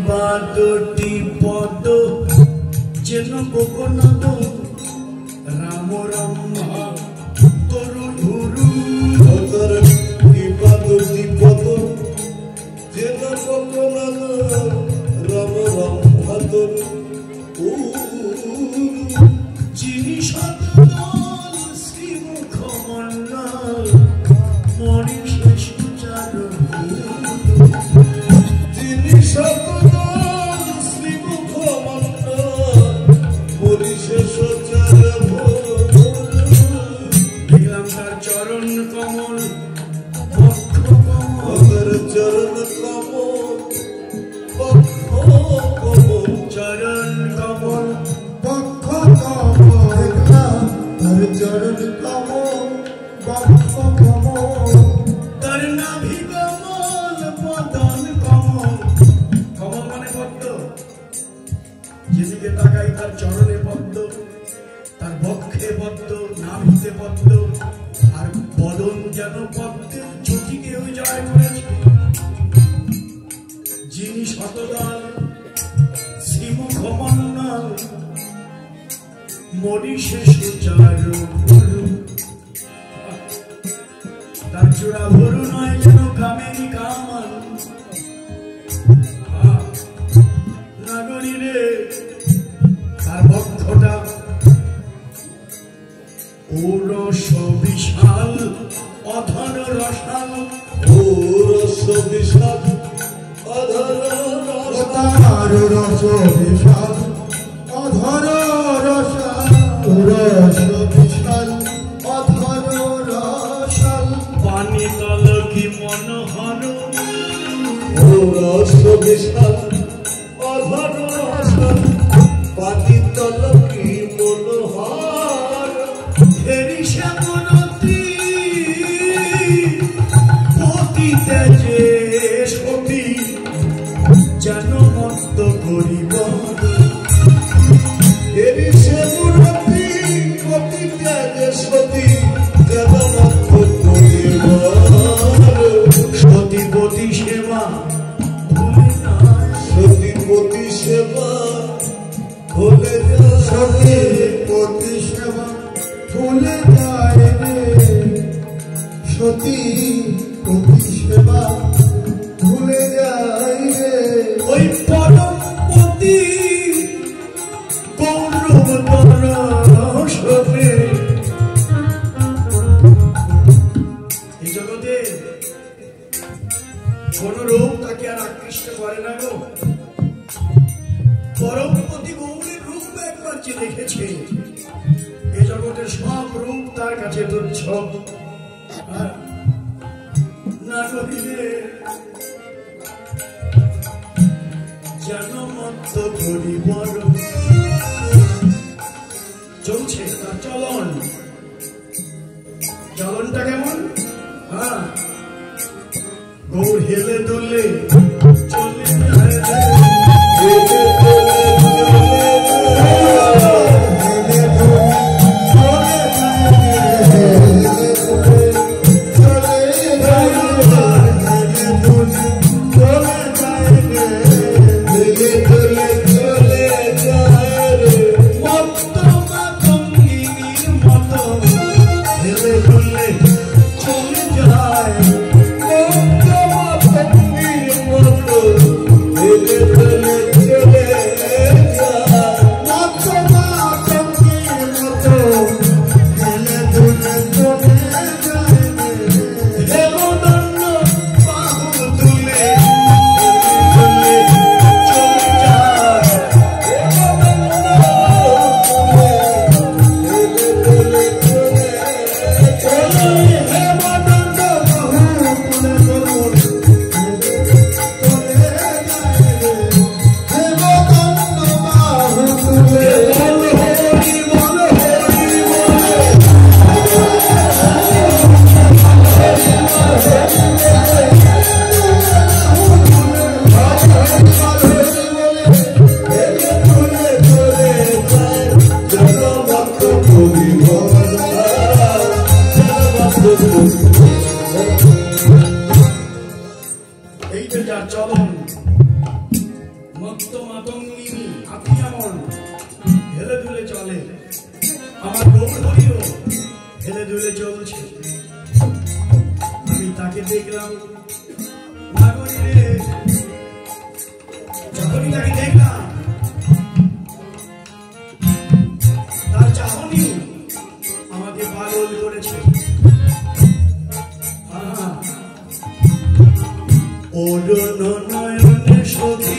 বাদটি পদ যেন কোকনদ রাম রাম তরুণ ধুরু বাদটি পদ যেন কোকনদ রাম রাম তরুণ যিনি সতদল শ্রীমুখ মন্ডল মনীষে সুচার যিনি সতদল শ্রীমুখ মন্ডল মনীষে সুচার দেখলাম তার চরণ কমল বক্ষ কমল চরণ কমল বক্ষ কমল চরণ কমল বক্ষ কমল দেখলাম তার চরণ কমল বক্ষ কমল তার নাভি কমল বদন কমল কমল মানে পদ্ম যেদিকে তাকাই তার চরণে পদ্ম তার বক্ষে পদ্ম নাভিতে পদ্ম আর বদন যেন পদ্মের জ্যোতিকে জয় করেছে যিনি শতদল শ্রীমুখ মন্ডল মনীষে সুচার তার চূড়া ভরু নয় যেন কামেরি কামান নাগরীরে তার বক্ষটা ঔরস বিশাল অধর রসাল ঔরস বিশাল অধর রসাল রস বিশাল অধর রসাল রস বিশাল অধর রসাল পানি তল কি মনোহর ঔরস বিশাল অধর রসাল পানি তল কি মনোহর হেরি শ্যামরতী পতি তেজে সতী যেন মত্ত করিব হেরি শ্যামরতী পতি তেজে সতী যেন মত্ত করিব সতীপতি সেবা ভুলে না সতীপতি সেবা ভুলে না সতীপতি সেবা ভুলে যায় রে সতী পতি সেবা ভুলে যায় রে ওই পরমপতি গৌরবতর সবে এই জগতে কোন রূপ তাকে আর আকৃষ্ট করে না গো পরমপতি গৌরের রূপ একবার যে দেখেছে এই জগতের সব রূপ তার কাছে তুচ্ছ না করিলে যেন মত্ত করিব চলছে তার চলনটা কেমন গৌর হেলে দোলে চলে দিলাম যখনই তাকে দেখলাম তার চাহনি আমাকে পাগল করেছে। অরুণ নয়নে সখী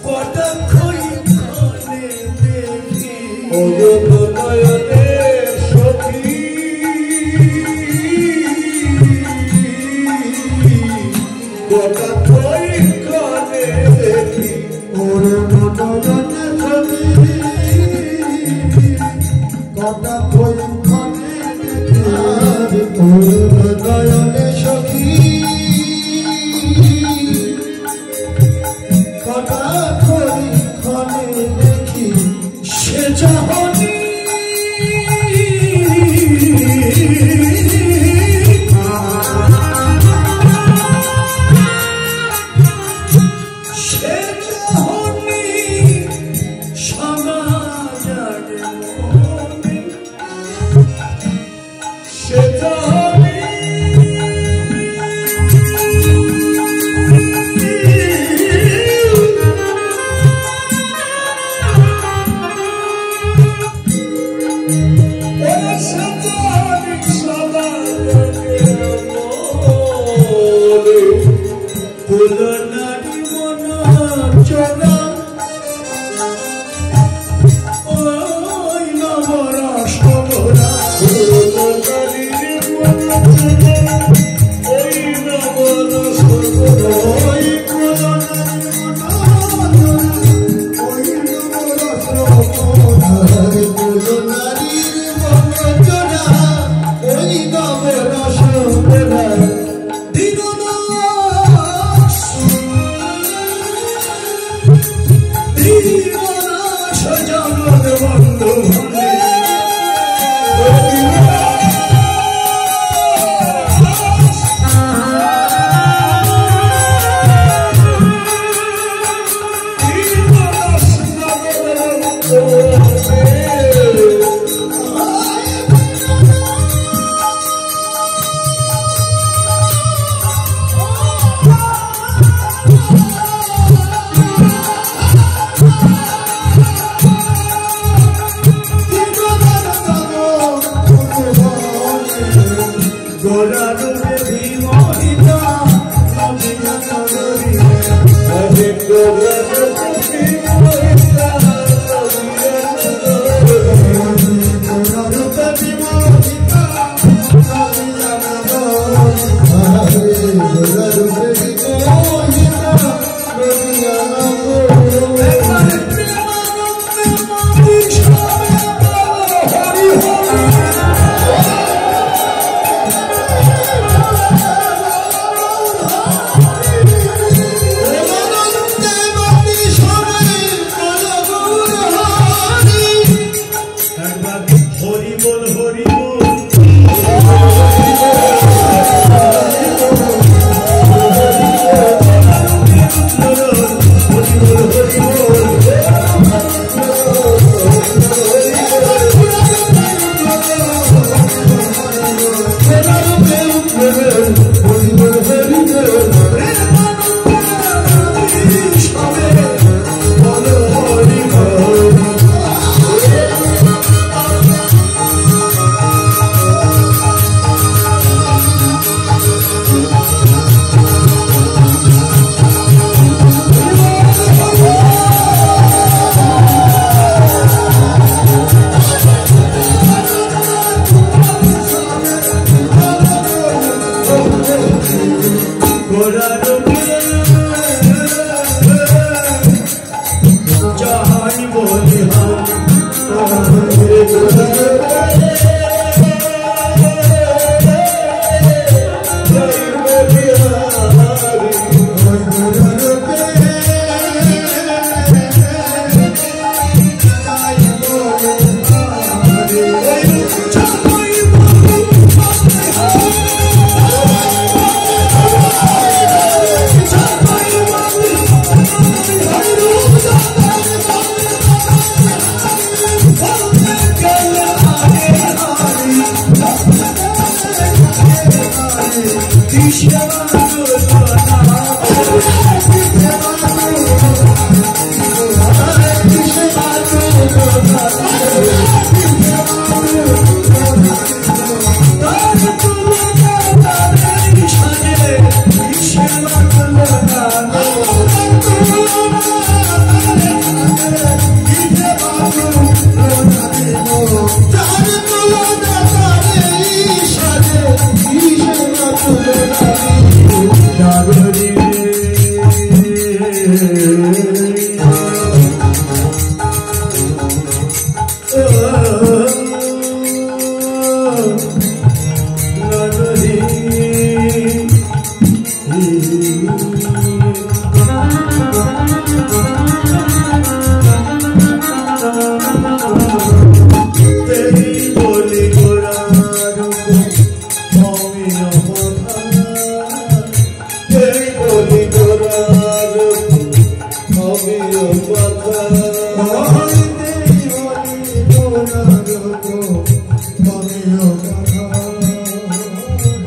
কটাক্ষই ক্ষণে দেখি অরুণ নয়নে সখী কটাক্ষই ক্ষণে দেখি অরুণ নয়নে সখী কথা ক্ষণে নয়নে সখী কথা ক্ষণে দেখি সে চাহনি সে চাহনি সমাজের মনে সে চাহনি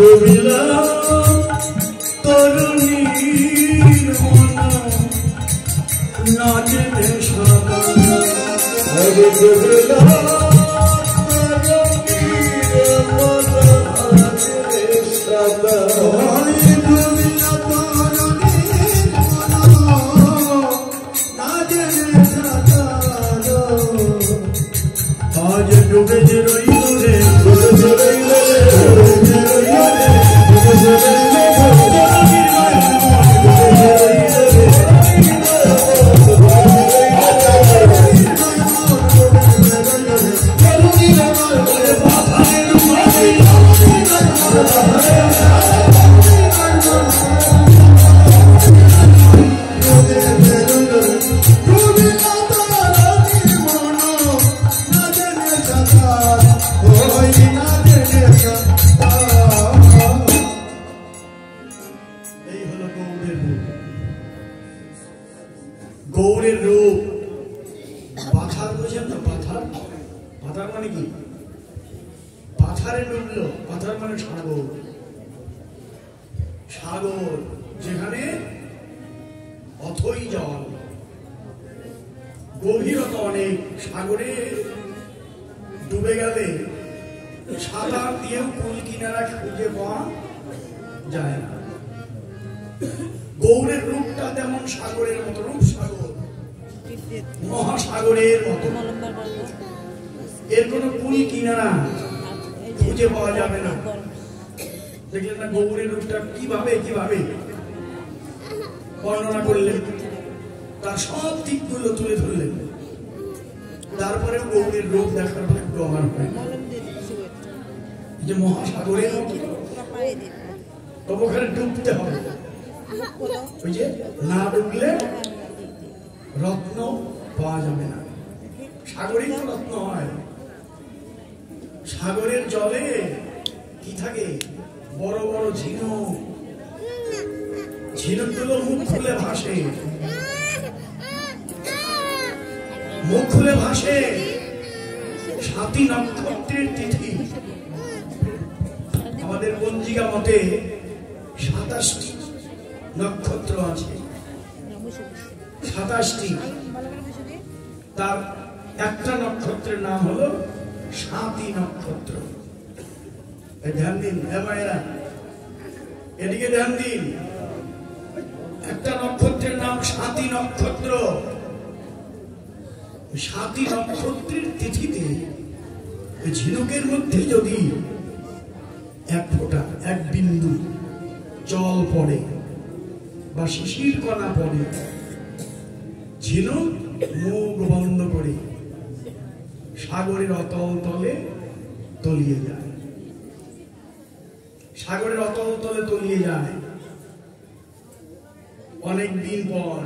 ডুবিলা তরুণীর মনা না জেনে সাদা ডুবিলা তরুণীর মনা না জেনে সাদা आज डूबे रही रे গৌরের রূপ পাথার বোঝেন না পাথার পাথার মানে কি পাথারে ডুবলো পাথার মানে সাগর সাগর যেখানে অথই জল গভীরতা অনেক সাগরে ডুবে গেলে সাঁতার দিয়েও কুল কিনারা খুঁজে পাওয়া যায় না গৌরের রূপটা তেমন সাগরের মতো রূপ সাগর মহাসাগরের মতো এর কোন কুল কিনারা খুঁজে পাওয়া যাবে না দেখলেন না গৌরের রূপটা কিভাবে কিভাবে বর্ণনা করলেন তার সব দিকগুলো তুলে ধরলেন তারপরে গৌরের রূপ দেখার ভাগ্য আমার হয় যে মহাসাগরের মতো তবে ওখানে ডুবতে হবে ওই যে না ডুবলে রত্ন পাওয়া যাবে না সাগরেই তো রত্ন হয় সাগরের জলে কি থাকে বড় বড় ঝিনুক ঝিনুকগুলো মুখ খুলে ভাসে মুখ খুলে ভাসে 7টি নক্ষত্রের তিথি আমাদের পঞ্জিকা মতে 27টি নক্ষত্র আছে 27টি তার একটা নক্ষত্রের নাম হলো 7টি নক্ষত্র ধ্যান দিন ভাইরা এদিকে ধ্যান দিন একটা নক্ষত্রের নাম 7টি নক্ষত্র 7টি নক্ষত্রের তিথিতে ঝিনুকের মধ্যে যদি এক ফোঁটা এক বিন্দু জল পড়ে বা শিশির কণা পড়ে ঝিনুক মুখ বন্ধ করে সাগরের অতল তলে তলিয়ে যায় সাগরের অতল তলে তলিয়ে যায় অনেক দিন পর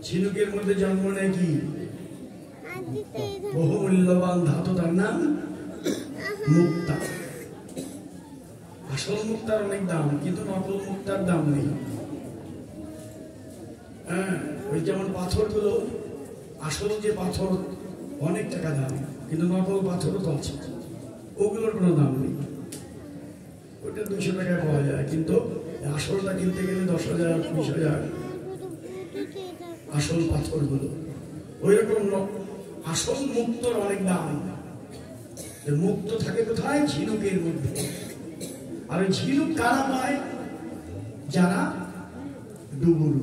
ঝিনুকের মধ্যে জন্ম নেয় কি বহুমূল্যবান ধাতু তার নাম মুক্তা আসল মুক্তার অনেক দাম কিন্তু নকল মুক্তার দাম নেই ওই যেমন পাথর গুলো আসল যে পাথর অনেক টাকা দাম কিন্তু নকল পাথরও তো আছে ওগুলোর কোনো দাম নেই ওইটা 200 টাকায় পাওয়া যায় কিন্তু আসলটা কিনতে গেলে 10,000 20,000 আসল পাথর গুলো ওই রকম আসল মুক্তর অনেক দাম মুক্ত থাকে কোথায় ঝিনুকের মধ্যে আর ঝিনুক কারা পায় যারা ডুবুরু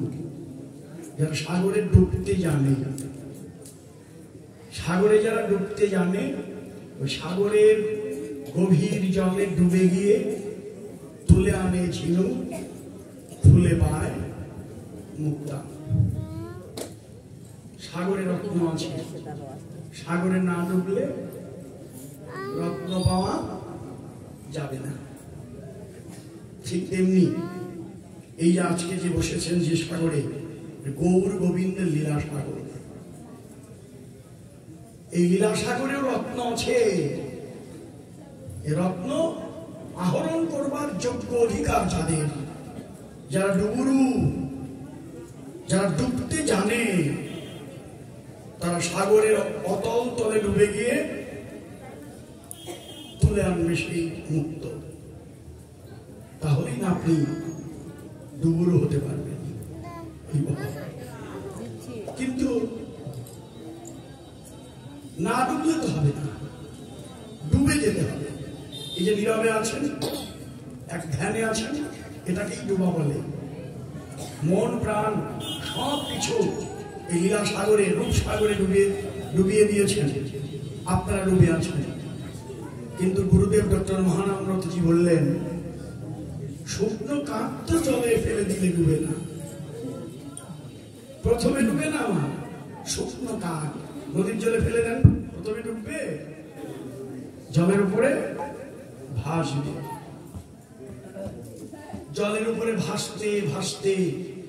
যারা সাগরে ডুবতে জানে সাগরে যারা ডুবতে জানে ওই সাগরের গভীর জলে ডুবে গিয়ে তুলে আনে ঝিনুক তুলে পায় মুক্তা সাগরে রত্ন আছে সাগরে না ডুবলে রত্ন পাওয়া যাবে না ঠিক তেমনি এই যে আজকে যে বসেছেন যে সাগরে গৌর গোবিন্দের লীলা সাগর এই লীলা সাগরেও রত্ন আছে এই রত্ন আহরণ করবার যোগ্য অধিকার যাদের যারা ডুবুরু যারা ডুবতে জানে তারা সাগরের অতল তলে ডুবে গিয়ে তুলে আনবে সেই মুক্ত কোনোদিন আপনি ডুবুরও হতে পারবেন। কিন্তু না ডুবলে তো হবে না, ডুবে যেতে হবে। এই যে নীরবে আছেন, এক ধ্যানে আছেন, এটাকেই ডুবা বলে। মন প্রাণ সব কিছু এই লীলা সাগরে, রূপ সাগরে ডুবিয়ে দিয়েছেন, আপনারা ডুবে আছেন। কিন্তু গুরুদেব ডক্টর মহানামব্রতজি বললেন, শুকনো কাঠ তো জলে ফেলে দিলে ডুবে না, প্রথমে ডুবে না। আমার শুকনো কাঠ নদীর জলে ফেলে দেন, প্রথমে ডুববে, জলের উপরে ভাসবে। জলের উপরে ভাসতে ভাসতে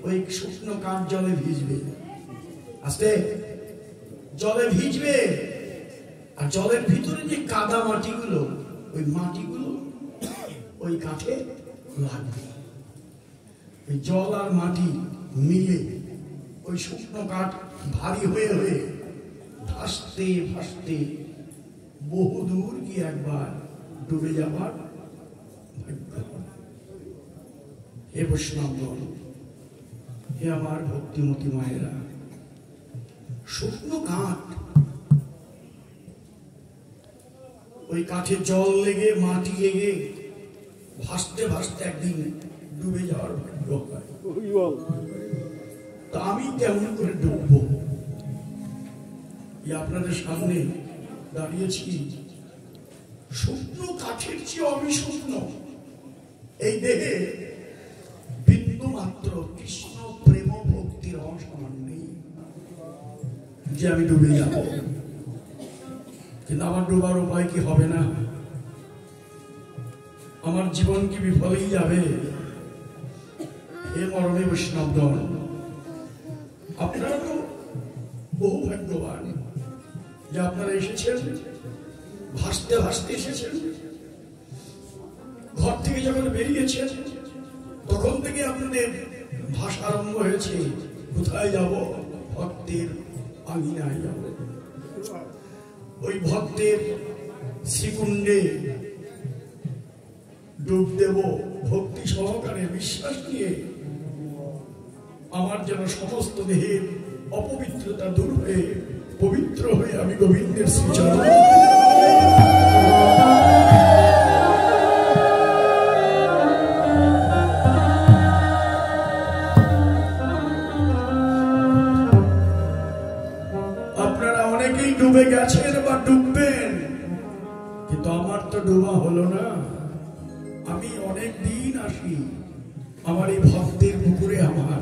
ওই শুকনো কাঠ জলে ভিজবে, আস্তে জলে ভিজবে। আর জলের ভিতরে যে কাদা মাটিগুলো, ওই মাটিগুলো ওই কাঠে লাগবে। ওই জল আর মাটি মিলে ওই শুকনো কাঠ ভারী হয়ে হয়ে ভাসতে ভাসতে বহুদূর গিয়ে একবার ডুবে যাবার ভাগ্য। হে বৈষ্ণবগণ, হে আমার ভক্তিমতী মায়েরা, শুকনো কাঠ, ওই কাঠে জল লেগে মাটি লেগে ভাসতে ভাসতে একদিন ডুবে যাওয়ার ভাগ্য হয়। তা আমি কেমন করে ডুববো? আপনাদের সামনে দাঁড়িয়েছি, শুকনো কাঠের চেয়ে আমি শুকনো। এই দেহে বিন্দু মাত্র কৃষ্ণ প্রেম ভক্তির অসমান নেই যে আমি ডুবে যাব। কিন্তু আমার ডুবার উপায় কি হবে না? আমার জীবন কি বিফলেই যাবে? হে মরমী বৈষ্ণবগণ, আপনারা তো বহু ভাগ্যবান যে আপনারা এসেছেন, ভাসতে ভাসতে এসেছেন। ঘর থেকে যখন বেরিয়েছেন তখন থেকে আপনাদের ভাষা আরম্ভ হয়েছে, কোথায় যাব? ভক্তের আঙিনায় যাব, ওই ভক্তের শ্রীকুণ্ডে ডুব দেব ভক্তি সহকারে, বিশ্বাস নিয়ে। আমার যেন সমস্ত দেহের অপবিত্রতা দূর হয়ে পবিত্র হয়ে আমি গোবিন্দের শ্রীচরণ। আপনারা অনেকেই ডুবে গেছেন বা ডুববেন, কিন্তু আমার তো ডুবা হলো না। আমি অনেক দিন আসি, আমার এই ভক্তের পুকুরে আমার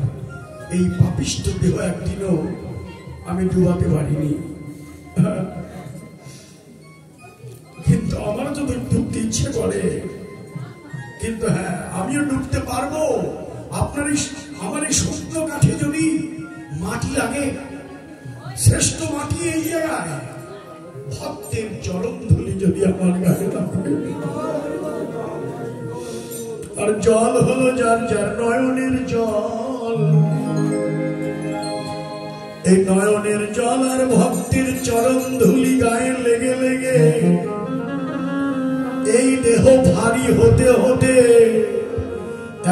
এই পাপিষ্ঠ দেহ একদিনও আমি ডুবাতে পারিনি। কিন্তু আমার যদি ডুবতে ইচ্ছে করে, কিন্তু হ্যাঁ, আমিও ডুবতে পারবো। আপনার আমার এই শুকনো কাঠে যদি মাটি লাগে, শ্রেষ্ঠ মাটি এই জায়গায়, ভক্তের চরণ ধুলি যদি আমার গায়ে লাগে, আর জল হলো যার যার নয়নের জল, এই নয়নের জল আর ভক্তির চরণ ধুলি গায়ে লেগে লেগে এই দেহ ভারী হতে হতে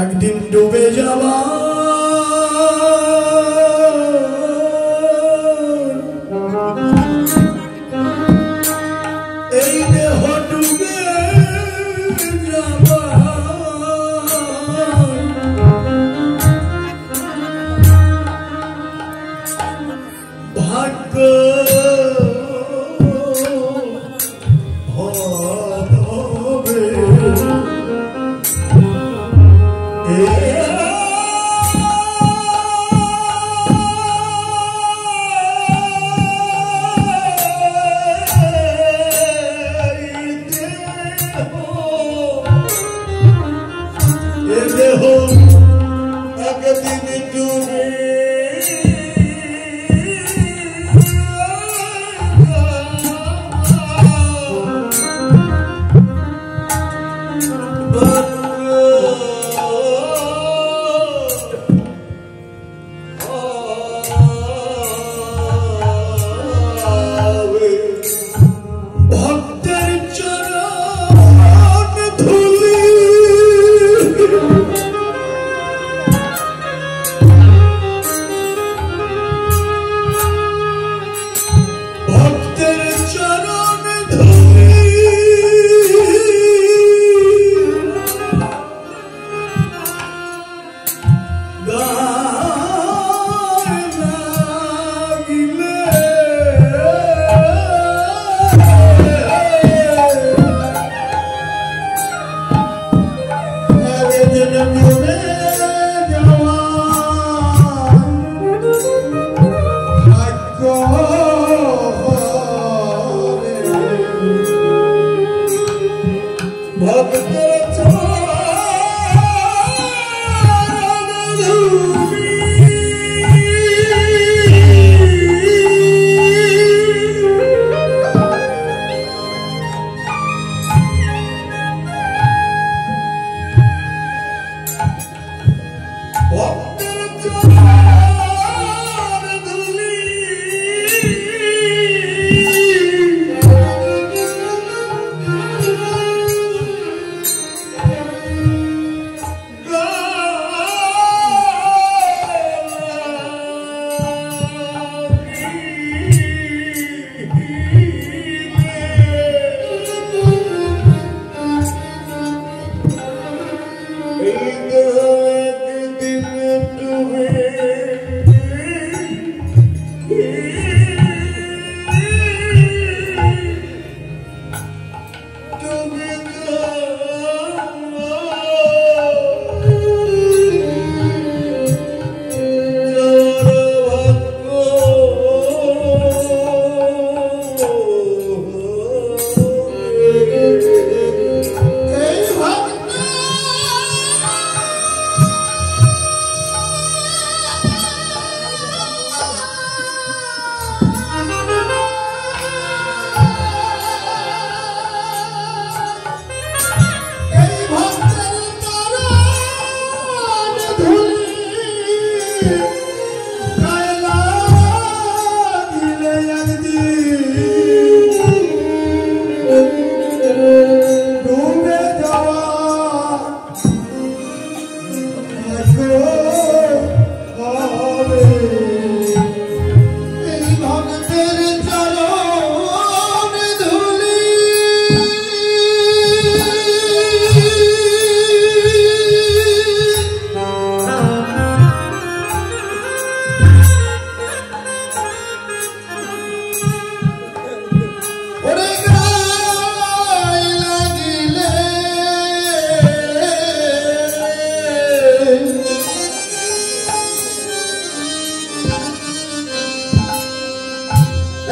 একদিন ডুবে যাবা। এই দেহ ডুবে যাবা, ভাগ্য হবে। দেহ একদিন ডুবে ভক্তের চরণ ধুলি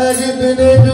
একদিনে